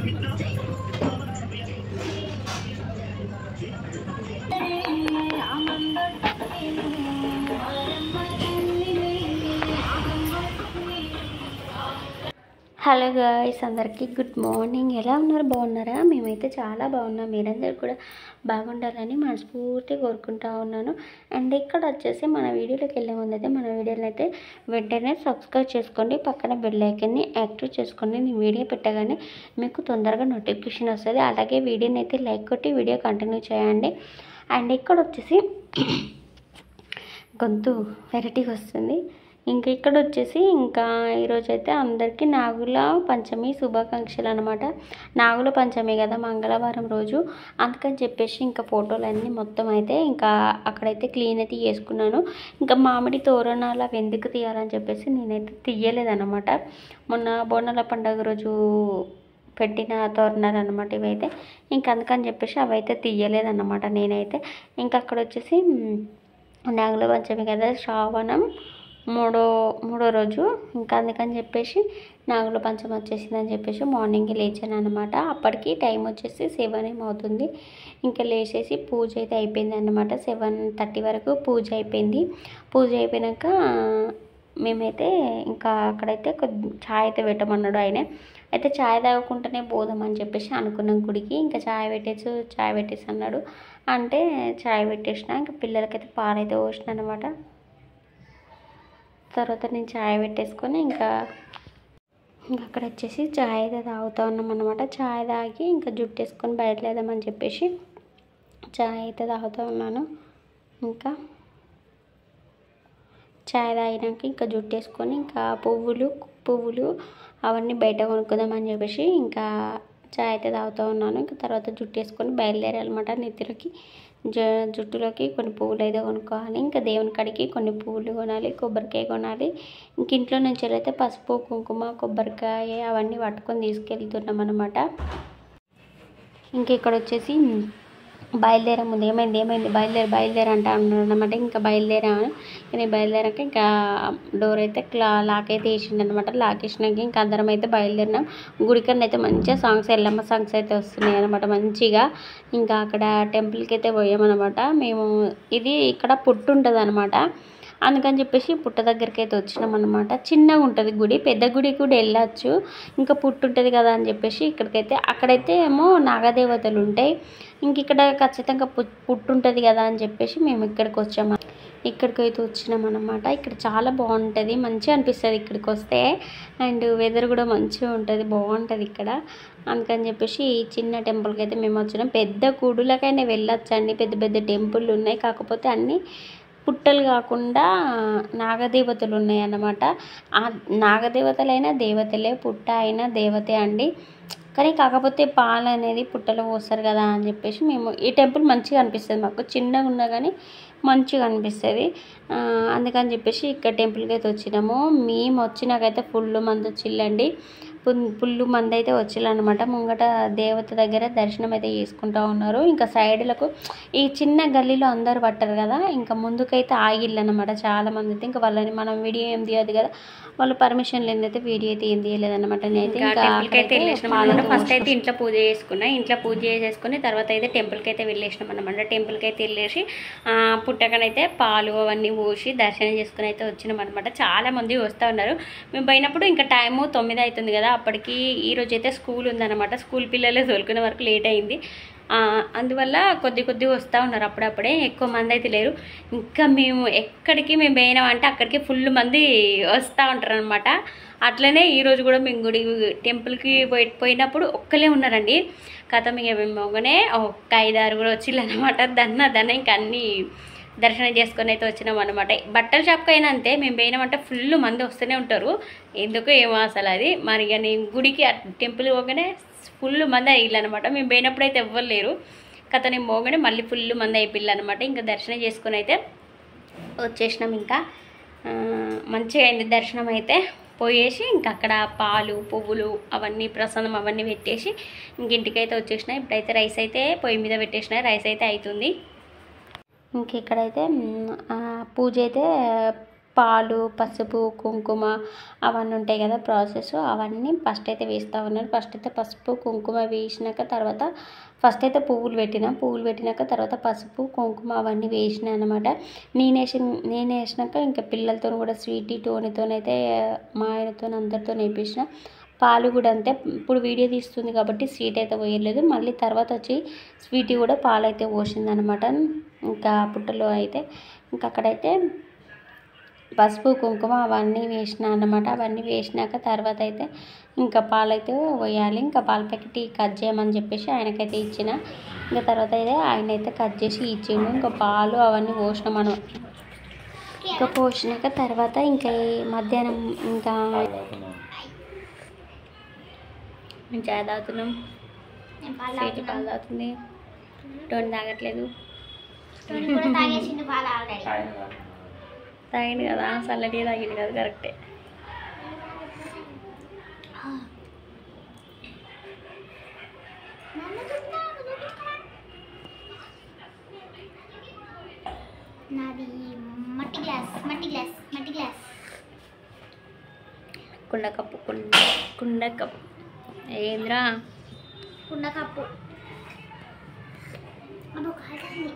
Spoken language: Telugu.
హలో గాయ్స్, అందరికీ గుడ్ మార్నింగ్. ఎలా ఉన్నారు? బాగున్నారా? మేమైతే చాలా బాగున్నాం. మీరందరూ కూడా బాగుండాలని మనస్ఫూర్తిగా కోరుకుంటా ఉన్నాను. అండ్ ఇక్కడ వచ్చేసి మన వీడియోలోకి వెళ్ళే ముందు అయితే మన వీడియోని అయితే వెంటనే సబ్స్క్రైబ్ చేసుకోండి, పక్కన బెల్ ఐకాన్ని యాక్టివ్ చేసుకోండి. నేను వీడియో పెట్టగానే మీకు తొందరగా నోటిఫికేషన్ వస్తుంది. అలాగే వీడియోని అయితే లైక్ కొట్టి వీడియో కంటిన్యూ చేయండి. అండ్ ఇక్కడ వచ్చేసి గొంతు వెరైటీగా వస్తుంది. ఇంకా ఇక్కడ వచ్చేసి ఈరోజైతే అందరికీ నాగుల పంచమి శుభాకాంక్షలు అనమాట. నాగుల పంచమి కదా, మంగళవారం రోజు. అందుకని చెప్పేసి ఇంకా ఫోటోలన్నీ మొత్తం అయితే ఇంకా అక్కడైతే క్లీన్ అయితే చేసుకున్నాను. ఇంకా మామిడి తోరణాలు అవి ఎందుకు తీయాలని చెప్పేసి నేనైతే తీయలేదన్నమాట. మొన్న బోనాల పండుగ రోజు పెట్టిన తోరణాలు అనమాట ఇవైతే. ఇంకా అందుకని చెప్పేసి అవైతే తీయలేదన్నమాట నేనైతే. ఇంకా అక్కడ వచ్చేసి నాగుల పంచమి కదా, శ్రావణం మూడో రోజు. ఇంకా అందుకని చెప్పేసి నాగుల పంచమి వచ్చేసిందని చెప్పేసి మార్నింగ్ లేచాను అనమాట. అప్పటికి టైం వచ్చేసి 7 ఏమవుతుంది. ఇంకా లేచేసి పూజ అయితే అయిపోయింది అనమాట. 7:30 వరకు పూజ అయిపోయింది. పూజ అయిపోయాక మేమైతే ఇంకా అక్కడైతే ఛాయ్ అయితే పెట్టమన్నాడు ఆయన. అయితే ఛాయ్ తాగకుండానే పోదామని చెప్పేసి అనుకున్నాం గుడికి. ఇంకా ఛాయ్ పెట్టేసి అన్నాడు. అంటే ఛాయ్ పెట్టేసిన. ఇంకా పిల్లలకైతే పాలైతే పోసిన అనమాట. తర్వాత నేను ఛాయ్ పెట్టేసుకొని ఇంకా అక్కడ వచ్చేసి ఛాయ్ అయితే తాగుతూ ఉన్నాం అనమాట. ఛాయ్ తాగి ఇంకా జుట్టు వేసుకొని బయటలేదామని చెప్పేసి ఛాయ్ అయితే తాగుతూ ఉన్నాను. ఇంకా ఛాయ్ తాగినాక ఇంకా జుట్టు వేసుకొని ఇంకా పువ్వులు అవన్నీ బయట కొనుక్కుందామని చెప్పేసి ఇంకా ఛాయ్ అయితే తాగుతూ ఉన్నాను. ఇంకా తర్వాత జుట్టు వేసుకొని బయలుదేరాలన్నమాట. నెత్తిలోకి జుట్టులోకి కొన్ని పువ్వులు అయితే కొనుక్కోవాలి. ఇంకా దేవుని కాడికి కొన్ని పువ్వులు కొనాలి, కొబ్బరికాయ కొనాలి. ఇంక ఇంట్లో నుంచి అయితే పసుపు, కుంకుమ, కొబ్బరికాయ అవన్నీ పట్టుకొని తీసుకెళ్తున్నాం అనమాట. ఇంక ఇక్కడ వచ్చేసి బయలుదేరే ముందు ఏమైంది బయలుదేరి అంటా అన్నాడు అనమాట. ఇంకా బయలుదేరాను. నేను బయలుదేరాక ఇంకా డోర్ అయితే లాక్ అయితే వేసిండు అనమాట. లాక్ వేసినాక ఇంకా అందరం అయితే బయలుదేరినాం. గుడికన్నా అయితే మంచిగా సాంగ్స్, ఎల్లమ్మ సాంగ్స్ అయితే వస్తున్నాయి అనమాట మంచిగా. ఇంకా అక్కడ టెంపుల్కి అయితే పోయామన్నమాట. మేము ఇది ఇక్కడ పుట్టు ఉంటుంది అనమాట. అందుకని చెప్పేసి పుట్ట దగ్గరికి అయితే వచ్చినాం అనమాట. చిన్నగా ఉంటుంది గుడి, పెద్ద గుడి కూడా వెళ్ళచ్చు. ఇంకా పుట్టు ఉంటుంది కదా అని చెప్పేసి అక్కడైతే ఏమో నాగదేవతలు ఉంటాయి. ఇంక ఇక్కడ ఖచ్చితంగా పుట్టు ఉంటుంది కదా అని చెప్పేసి మేము ఇక్కడికైతే వచ్చినాం అనమాట. ఇక్కడ చాలా బాగుంటుంది, మంచిగా అనిపిస్తుంది ఇక్కడికి వస్తే. అండ్ వెదర్ కూడా మంచిగా ఉంటుంది, బాగుంటుంది ఇక్కడ. అందుకని చెప్పేసి ఈ చిన్న టెంపుల్కి అయితే మేము వచ్చినాం. పెద్ద గుడులకైనా వెళ్ళొచ్చండి, పెద్ద పెద్ద టెంపుల్ ఉన్నాయి. కాకపోతే అన్నీ పుట్టలు కాకుండా నాగదేవతలు ఉన్నాయి అన్నమాట. ఆ నాగదేవతలైనా దేవతలే, పుట్ట అయినా దేవతే అండి. కానీ కాకపోతే పాలు అనేది పుట్టలో పోస్తారు కదా అని చెప్పేసి మేము ఈ టెంపుల్ మంచిగా అనిపిస్తుంది మాకు. చిన్నగా ఉన్నా కానీ మంచిగా అనిపిస్తుంది. అందుకని చెప్పేసి ఇక్కడ టెంపుల్కి అయితే వచ్చినాము. మేము వచ్చినాకైతే ఫుల్ మంది వచ్చిల్లండి. ఫుల్ మంది అయితే వచ్చిల్లనమాట. ముంగట దేవత దగ్గర దర్శనం అయితే చేసుకుంటూ ఉన్నారు. ఇంకా సైడ్లకు ఈ చిన్న గల్లీలో అందరు పట్టారు కదా, ఇంకా ముందుకైతే ఆగిల్లనమాట చాలామంది అయితే. ఇంకా వాళ్ళని మనం వీడియో ఏం తీయదు కదా, వాళ్ళు పర్మిషన్ లేదైతే వీడియో అయితే ఏం తీయలేదన్నమాట. నేనైతే టెంపుల్కి అయితే వెళ్ళేసినాం అనమాట. ఫస్ట్ అయితే ఇంట్లో పూజ చేసేసుకుని తర్వాత అయితే టెంపుల్కి అయితే వెళ్ళేసినాం అనమాట. టెంపుల్కి అయితే వెళ్ళేసి పుట్టకనైతే పాలు అవన్నీ పోసి దర్శనం చేసుకుని అయితే వచ్చినాం అనమాట. చాలామంది వస్తూ ఉన్నారు. మేము పోయినప్పుడు ఇంకా టైము 9 అవుతుంది కదా. అప్పటికి ఈరోజు అయితే స్కూల్ ఉందన్నమాట. స్కూల్ పిల్లలే తోలుకునే వరకు లేట్ అయింది. అందువల్ల కొద్ది వస్తూ ఉన్నారు. అప్పుడప్పుడే ఎక్కువ మంది అయితే లేరు. ఇంకా మేము పోయినామంటే అక్కడికి ఫుల్ మంది వస్తూ ఉంటారు అనమాట. అట్లనే ఈరోజు కూడా మేము టెంపుల్కి పోయినప్పుడు ఒక్కలే ఉన్నారండి. కథ మేమోగానే ఒక 5-6 కూడా వచ్చిల్లనమాట. దన్న ఇంకా అన్నీ దర్శనం చేసుకొని అయితే వచ్చినాం అనమాట. బట్టల షాప్కి అయినా అంతే, మేము పోయినామంటే ఫుల్ మంది వస్తూనే ఉంటారు. ఎందుకో ఏమో అసలు అది మరి. నేను గుడికి టెంపుల్ పోగానే ఫుల్ మంది అయ్యిల్లనమాట. మేము పోయినప్పుడు అయితే ఎవ్వరు లేరు. కథ నేను పోగానే మళ్ళీ ఫుల్ మంది అయిపోయిల్లనమాట. ఇంకా దర్శనం చేసుకొని అయితే వచ్చేసినాం. ఇంకా మంచిగా అయింది దర్శనం అయితే. పోయేసి ఇంకా అక్కడ పాలు, పువ్వులు అవన్నీ ప్రసాదం అవన్నీ పెట్టేసి ఇంక ఇంటికైతే వచ్చేసినాయి. ఇప్పుడైతే రైస్ అయితే పొయ్యి మీద పెట్టేసినాయి. రైస్ అయితే అవుతుంది. ఇంక ఇక్కడైతే పూజ అయితే పాలు, పసుపు, కుంకుమ అవన్నీ ఉంటాయి కదా ప్రాసెస్, అవన్నీ ఫస్ట్ అయితే వేస్తూ ఉన్నాను. ఫస్ట్ అయితే పసుపు కుంకుమ వేసినాక తర్వాత ఫస్ట్ అయితే పువ్వులు పెట్టినాక తర్వాత పసుపు కుంకుమ అవన్నీ వేసిన అనమాట. నేను వేసినాక ఇంకా పిల్లలతో కూడా స్వీటీ టోనీతోనైతే మా ఆయనతో అందరితో వేయించిన. పాలు కూడా అంతే. ఇప్పుడు వీడియో తీస్తుంది కాబట్టి స్వీట్ అయితే పోయలేదు. మళ్ళీ తర్వాత వచ్చి స్వీటీ కూడా పాలు అయితే పోసిందనమాట. ఇంకా పుట్టలో అయితే ఇంకా అక్కడైతే పసుపు కుంకుమ అవన్నీ వేసిన అన్నమాట. అవన్నీ వేసినాక తర్వాత అయితే ఇంకా పాలు అయితే పోయాలి. ఇంకా పాల ప్యాకెట్ కట్ చేయమని చెప్పేసి ఆయనకైతే ఇచ్చిన. ఇంకా తర్వాత అయితే ఆయన అయితే కట్ చేసి ఇచ్చిండు. ఇంకా పాలు అవన్నీ పోసినాం మనం. ఇంకా పోసినాక తర్వాత ఇంకా మధ్యాహ్నం ఇంకా మేము చాయ్ తాగుతున్నాం. స్వీటీ పాలు తాగుతుంది. టోన్ తాగట్లేదు. తాగింది కదా, చల్లటి తాగింది కదా, కరెక్టే. నాది మట్టి గ్లాస్ కుండ కప్పు ఏంద్రా కుండ కప్పు. అబ్బో కాదండి.